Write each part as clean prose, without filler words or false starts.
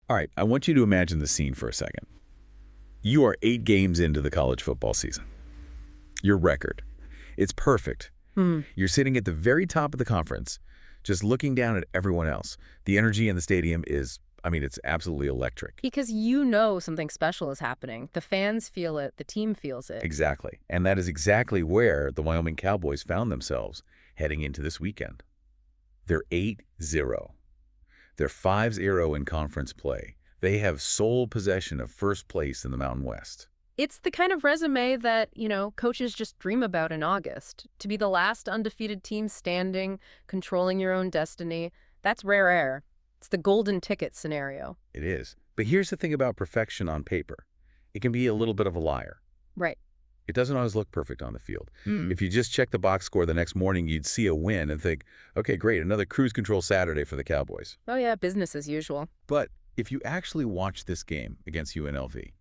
All right, I want you to imagine the scene for a second. You are 8 games into the college football season. Your record. It's perfect. You're sitting at the very top of the conference, just looking down at everyone else. The energy in the stadium is, it's absolutely electric. Because you know something special is happening. The fans feel it. The team feels it. Exactly. And that is exactly where the Wyoming Cowboys found themselves heading into this weekend. They're 8-0. They're 5-0 in conference play. They have sole possession of first place in the Mountain West. It's the kind of resume that, coaches just dream about in August. To be the last undefeated team standing, controlling your own destiny, that's rare air. It's the golden ticket scenario. It is. But here's the thing about perfection on paper. It can be a little bit of a liar. Right. It doesn't always look perfect on the field. If you just check the box score the next morning, you'd see a win and think, okay, great, another cruise control Saturday for the Cowboys. Oh, yeah, business as usual. But if you actually watch this game against UNLV,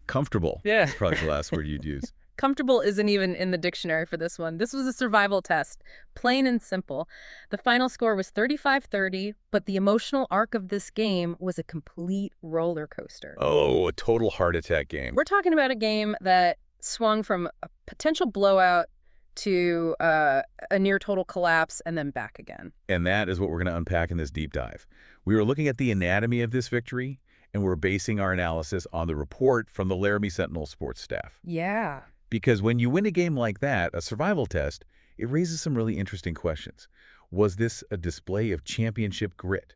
comfortable Yeah. is probably the last word you'd use. Comfortable isn't even in the dictionary for this one. This was a survival test, plain and simple. The final score was 35-30, but the emotional arc of this game was a complete roller coaster. Oh, a total heart attack game. We're talking about a game that swung from a potential blowout to a near total collapse and then back again. And that is what we're going to unpack in this deep dive. We were looking at the anatomy of this victory, and we're basing our analysis on the report from the Laramie Sentinel sports staff. Yeah. Because when you win a game like that, a survival test, it raises some really interesting questions. Was this a display of championship grit?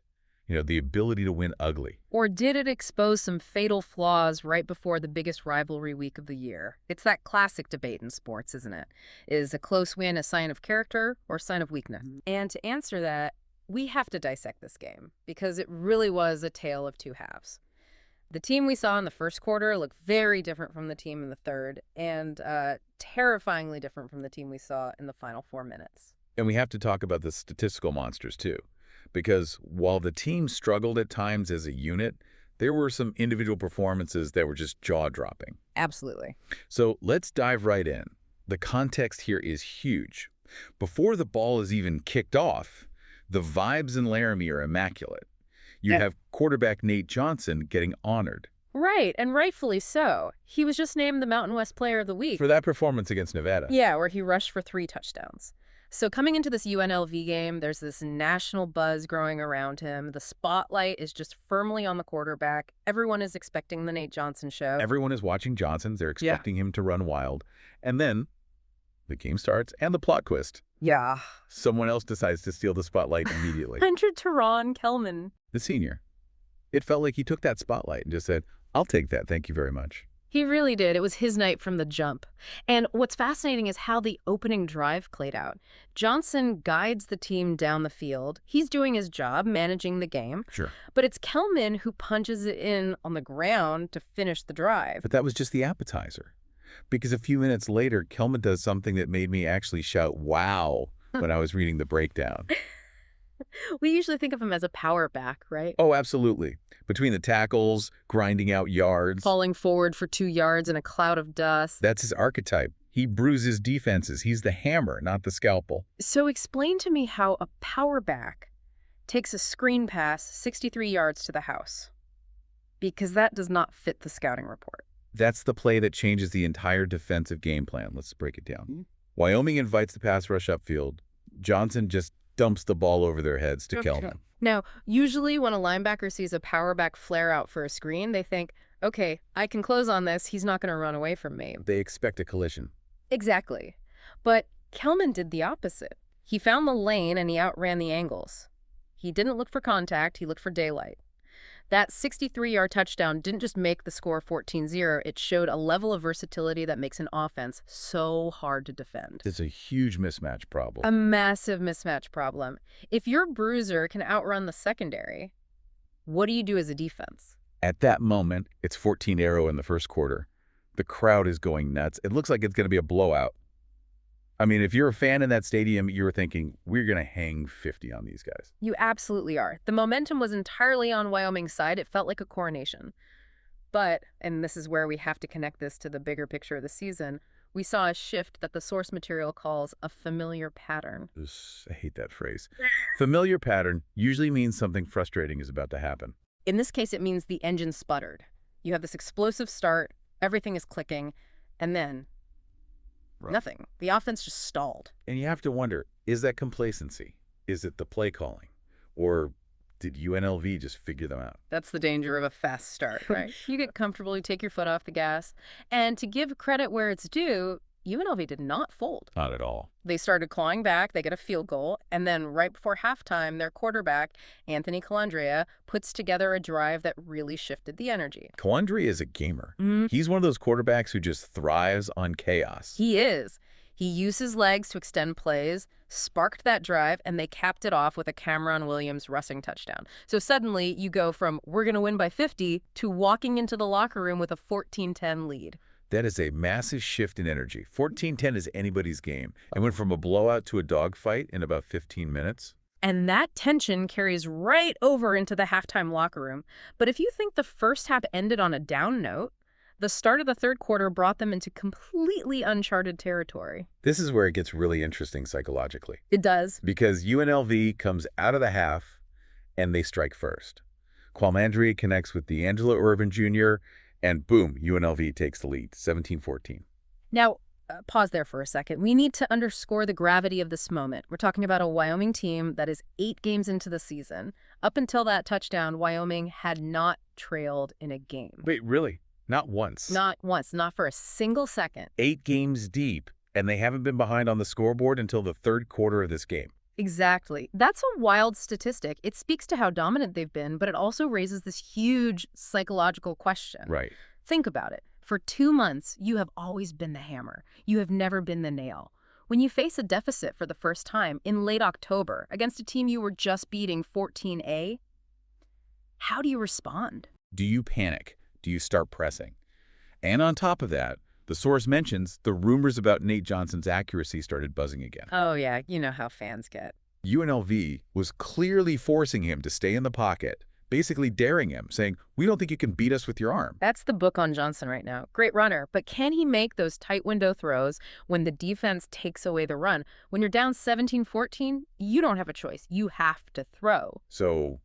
The ability to win ugly. Or did it expose some fatal flaws right before the biggest rivalry week of the year? It's that classic debate in sports, isn't it? Is a close win a sign of character or a sign of weakness? And to answer that, we have to dissect this game because it really was a tale of two halves. The team we saw in the first quarter looked very different from the team in the third and terrifyingly different from the team we saw in the final 4 minutes. And we have to talk about the statistical monsters, too. Because while the team struggled at times as a unit, there were some individual performances that were just jaw-dropping. Absolutely. So let's dive right in. The context here is huge. Before the ball is even kicked off, the vibes in Laramie are immaculate. You have quarterback Nate Johnson getting honored. Right, and rightfully so. He was just named the Mountain West Player of the Week. For that performance against Nevada. Yeah, where he rushed for 3 touchdowns. So coming into this UNLV game, there's this national buzz growing around him. The spotlight is just firmly on the quarterback. Everyone is expecting the Nate Johnson show. Everyone is watching Johnson. They're expecting him to run wild. And then the game starts and the plot twist. Yeah. Someone else decides to steal the spotlight immediately. Hunter Teron Kelman. The senior. It felt like he took that spotlight and just said, I'll take that, thank you very much. He really did. It was his night from the jump. And what's fascinating is how the opening drive played out. Johnson guides the team down the field. He's doing his job, managing the game. Sure. But it's Kelman who punches it in on the ground to finish the drive. But that was just the appetizer. Because a few minutes later, Kelman does something that made me actually shout, wow, when I was reading the breakdown. We usually think of him as a power back, right? Oh, absolutely. Between the tackles, grinding out yards. Falling forward for 2 yards in a cloud of dust. That's his archetype. He bruises defenses. He's the hammer, not the scalpel. So explain to me how a power back takes a screen pass 63 yards to the house. Because that does not fit the scouting report. That's the play that changes the entire defensive game plan. Let's break it down. Wyoming invites the pass rush upfield. Johnson just dumps the ball over their heads to Kelman. Now, usually when a linebacker sees a power back flare out for a screen, they think, okay, I can close on this. He's not going to run away from me. They expect a collision. Exactly. But Kelman did the opposite. He found the lane and he outran the angles. He didn't look for contact. He looked for daylight. That 63-yard touchdown didn't just make the score 14-0. It showed a level of versatility that makes an offense so hard to defend. It's a huge mismatch problem. A massive mismatch problem. If your bruiser can outrun the secondary, what do you do as a defense? At that moment, it's 14-0 in the first quarter. The crowd is going nuts. It looks like it's going to be a blowout. I mean, if you're a fan in that stadium, you're thinking, we're going to hang 50 on these guys. You absolutely are. The momentum was entirely on Wyoming's side. It felt like a coronation. But, and this is where we have to connect this to the bigger picture of the season, we saw a shift that the source material calls a familiar pattern. I hate that phrase. Familiar pattern usually means something frustrating is about to happen. In this case, it means the engine sputtered. You have this explosive start, everything is clicking, and then nothing. The offense just stalled. And you have to wonder, is that complacency? Is it the play calling? Or did UNLV just figure them out? That's the danger of a fast start, right? You get comfortable, you take your foot off the gas. And to give credit where it's due, UNLV did not fold. Not at all. They started clawing back, they get a field goal, and then right before halftime, their quarterback, Anthony Calandria, puts together a drive that really shifted the energy. Calandria is a gamer. He's one of those quarterbacks who just thrives on chaos. He is. He used his legs to extend plays, sparked that drive, and they capped it off with a Cameron Williams rushing touchdown. So suddenly, you go from, we're going to win by 50, to walking into the locker room with a 14-10 lead. That is a massive shift in energy. 14-10 is anybody's game. It went from a blowout to a dogfight in about 15 minutes. And that tension carries right over into the halftime locker room. But if you think the first half ended on a down note, the start of the third quarter brought them into completely uncharted territory. This is where it gets really interesting psychologically. It does. Because UNLV comes out of the half, and they strike first. Calandria connects with D'Angelo Irvin Jr., and boom, UNLV takes the lead, 17-14. Now, pause there for a second. We need to underscore the gravity of this moment. We're talking about a Wyoming team that is 8 games into the season. Up until that touchdown, Wyoming had not trailed in a game. Wait, really? Not once? Not once, not for a single second. 8 games deep, and they haven't been behind on the scoreboard until the third quarter of this game. Exactly. That's a wild statistic. It speaks to how dominant they've been, but it also raises this huge psychological question. Right. Think about it. For 2 months, you have always been the hammer. You have never been the nail. When you face a deficit for the first time in late October against a team you were just beating 14-A, how do you respond? Do you panic? Do you start pressing? And on top of that, the source mentions the rumors about Nate Johnson's accuracy started buzzing again. Oh, yeah. You know how fans get. UNLV was clearly forcing him to stay in the pocket, basically daring him, saying, we don't think you can beat us with your arm. That's the book on Johnson right now. Great runner, but can he make those tight window throws when the defense takes away the run? When you're down 17-14, you don't have a choice. You have to throw. So,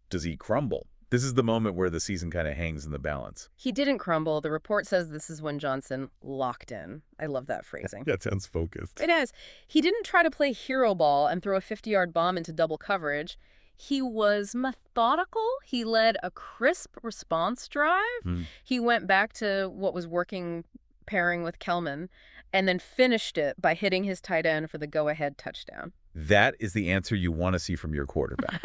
does he crumble? This is the moment where the season kind of hangs in the balance. He didn't crumble. The report says this is when Johnson locked in. I love that phrasing. That sounds focused. It is. He didn't try to play hero ball and throw a 50-yard bomb into double coverage. He was methodical. He led a crisp response drive. He went back to what was working pairing with Kelman and then finished it by hitting his tight end for the go-ahead touchdown. That is the answer you want to see from your quarterback.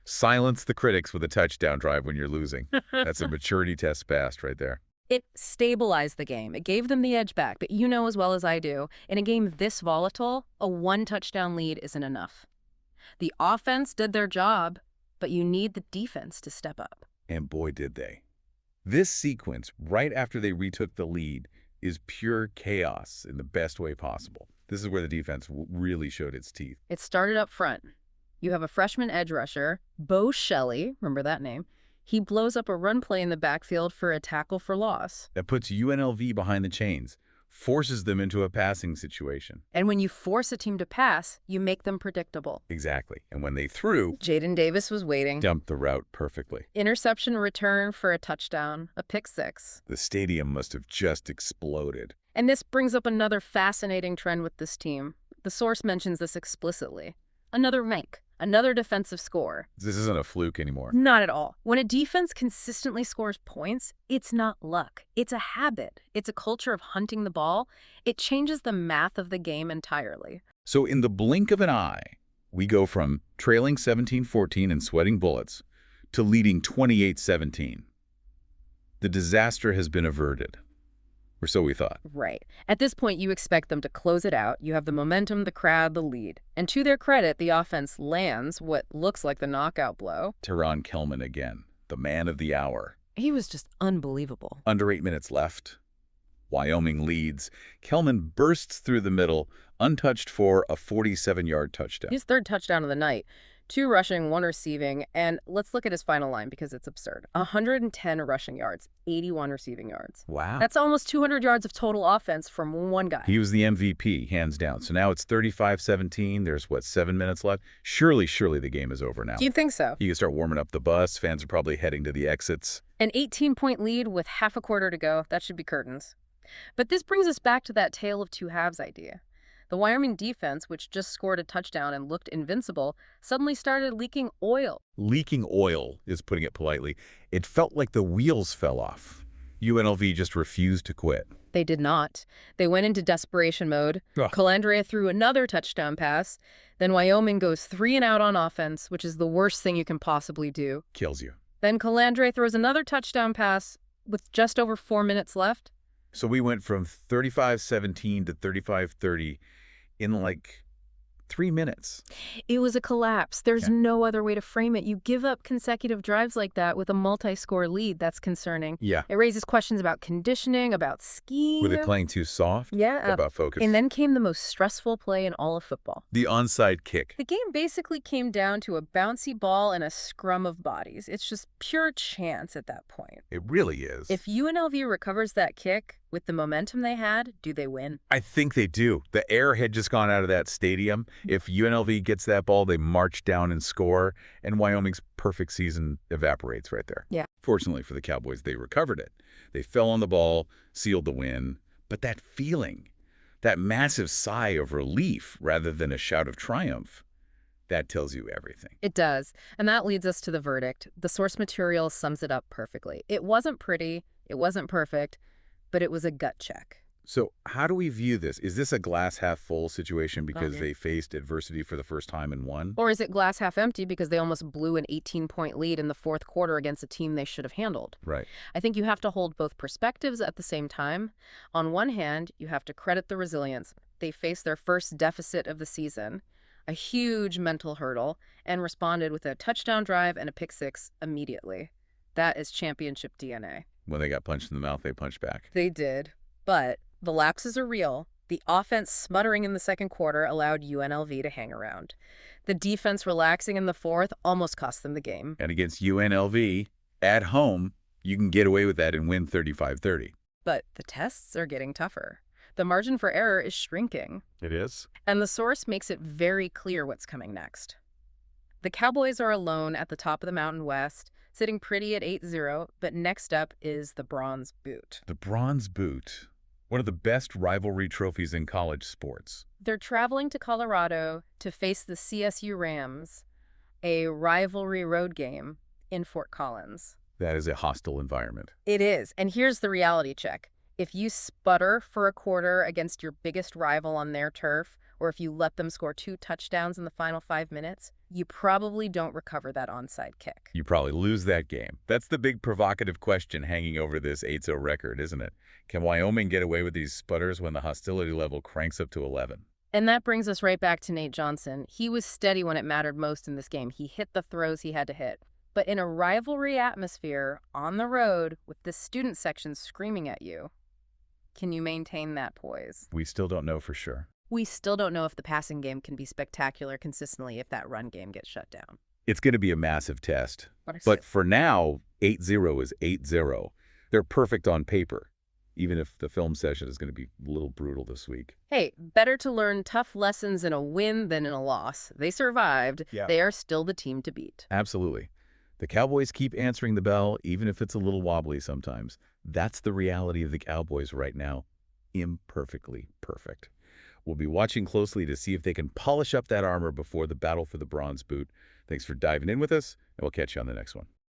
Silence the critics with a touchdown drive when you're losing. That's a maturity test passed right there. It stabilized the game. It gave them the edge back. But you know as well as I do, in a game this volatile, a 1-touchdown lead isn't enough. The offense did their job, but you need the defense to step up. And boy, did they. This sequence, right after they retook the lead, is pure chaos in the best way possible. This is where the defense really showed its teeth. It started up front. You have a freshman edge rusher, Bo Shelley, remember that name. He blows up a run play in the backfield for a tackle for loss. That puts UNLV behind the chains, forces them into a passing situation. And when you force a team to pass, you make them predictable. Exactly. And when they threw, Jaden Davis was waiting. Dumped the route perfectly. Interception return for a touchdown, a pick six. The stadium must have just exploded. And this brings up another fascinating trend with this team. The source mentions this explicitly. Another make. Another defensive score. This isn't a fluke anymore. Not at all. When a defense consistently scores points, it's not luck. It's a habit. It's a culture of hunting the ball. It changes the math of the game entirely. So in the blink of an eye, we go from trailing 17-14 and sweating bullets to leading 28-17. The disaster has been averted. Or so we thought. Right. At this point, you expect them to close it out. You have the momentum, the crowd, the lead. And to their credit, the offense lands what looks like the knockout blow. Teron Kelman again, the man of the hour. He was just unbelievable. Under 8 minutes left. Wyoming leads. Kelman bursts through the middle, untouched for a 47-yard touchdown. His third touchdown of the night. 2 rushing, 1 receiving, and let's look at his final line because it's absurd. 110 rushing yards, 81 receiving yards. Wow. That's almost 200 yards of total offense from one guy. He was the MVP, hands down. So now it's 35-17. There's, 7 minutes left? Surely the game is over now. Do you think so? You can start warming up the bus. Fans are probably heading to the exits. An 18-point lead with half a quarter to go. That should be curtains. But this brings us back to that tale of two halves idea. The Wyoming defense, which just scored a touchdown and looked invincible, suddenly started leaking oil. Leaking oil is putting it politely. It felt like the wheels fell off. UNLV just refused to quit. They did not. They went into desperation mode. Ugh. Calandria threw another touchdown pass. Then Wyoming goes 3 and out on offense, which is the worst thing you can possibly do. Kills you. Then Calandria throws another touchdown pass with just over 4 minutes left. So we went from 35-17 to 35-30 in 3 minutes. It was a collapse. There's no other way to frame it. You give up consecutive drives like that with a multi-score lead. That's concerning. Yeah. It raises questions about conditioning, about scheme. Were they playing too soft? Yeah. About focus? And then came the most stressful play in all of football. The onside kick. The game basically came down to a bouncy ball and a scrum of bodies. It's just pure chance at that point. It really is. If UNLV recovers that kick with the momentum they had, do they win? I think they do. The air had just gone out of that stadium. If UNLV gets that ball, they march down and score, and Wyoming's perfect season evaporates right there. Yeah. Fortunately for the Cowboys, they recovered it. They fell on the ball, sealed the win. But that feeling, that massive sigh of relief rather than a shout of triumph, that tells you everything. It does. And that leads us to the verdict. The source material sums it up perfectly. It wasn't pretty, it wasn't perfect, but it was a gut check. So how do we view this? Is this a glass half full situation because Okay. they faced adversity for the first time and won? Or is it glass half empty because they almost blew an 18-point lead in the fourth quarter against a team they should have handled? Right. I think you have to hold both perspectives at the same time. On one hand, you have to credit the resilience. They faced their first deficit of the season, a huge mental hurdle, and responded with a touchdown drive and a pick six immediately. That is championship DNA. When they got punched in the mouth, they punched back. They did, but the lapses are real. The offense smuttering in the second quarter allowed UNLV to hang around. The defense relaxing in the fourth almost cost them the game. And against UNLV, at home, you can get away with that and win 35-30. But the tests are getting tougher. The margin for error is shrinking. It is? And the source makes it very clear what's coming next. The Cowboys are alone at the top of the Mountain West, sitting pretty at 8-0, but next up is the Bronze Boot. The Bronze Boot. One of the best rivalry trophies in college sports. They're traveling to Colorado to face the CSU Rams, a rivalry road game in Fort Collins. That is a hostile environment. It is. And here's the reality check. If you sputter for a quarter against your biggest rival on their turf, or if you let them score 2 touchdowns in the final 5 minutes, you probably don't recover that onside kick. You probably lose that game. That's the big provocative question hanging over this 8-0 record, isn't it? Can Wyoming get away with these sputters when the hostility level cranks up to 11? And that brings us right back to Nate Johnson. He was steady when it mattered most in this game. He hit the throws he had to hit. But in a rivalry atmosphere, on the road, with the student section screaming at you, can you maintain that poise? We still don't know for sure. We still don't know if the passing game can be spectacular consistently if that run game gets shut down. It's going to be a massive test. But for now, 8-0 is 8-0. They're perfect on paper, even if the film session is going to be a little brutal this week. Hey, better to learn tough lessons in a win than in a loss. They survived. Yeah. They are still the team to beat. Absolutely. The Cowboys keep answering the bell, even if it's a little wobbly sometimes. That's the reality of the Cowboys right now. Imperfectly perfect. We'll be watching closely to see if they can polish up that armor before the battle for the Bronze Boot. Thanks for diving in with us, and we'll catch you on the next one.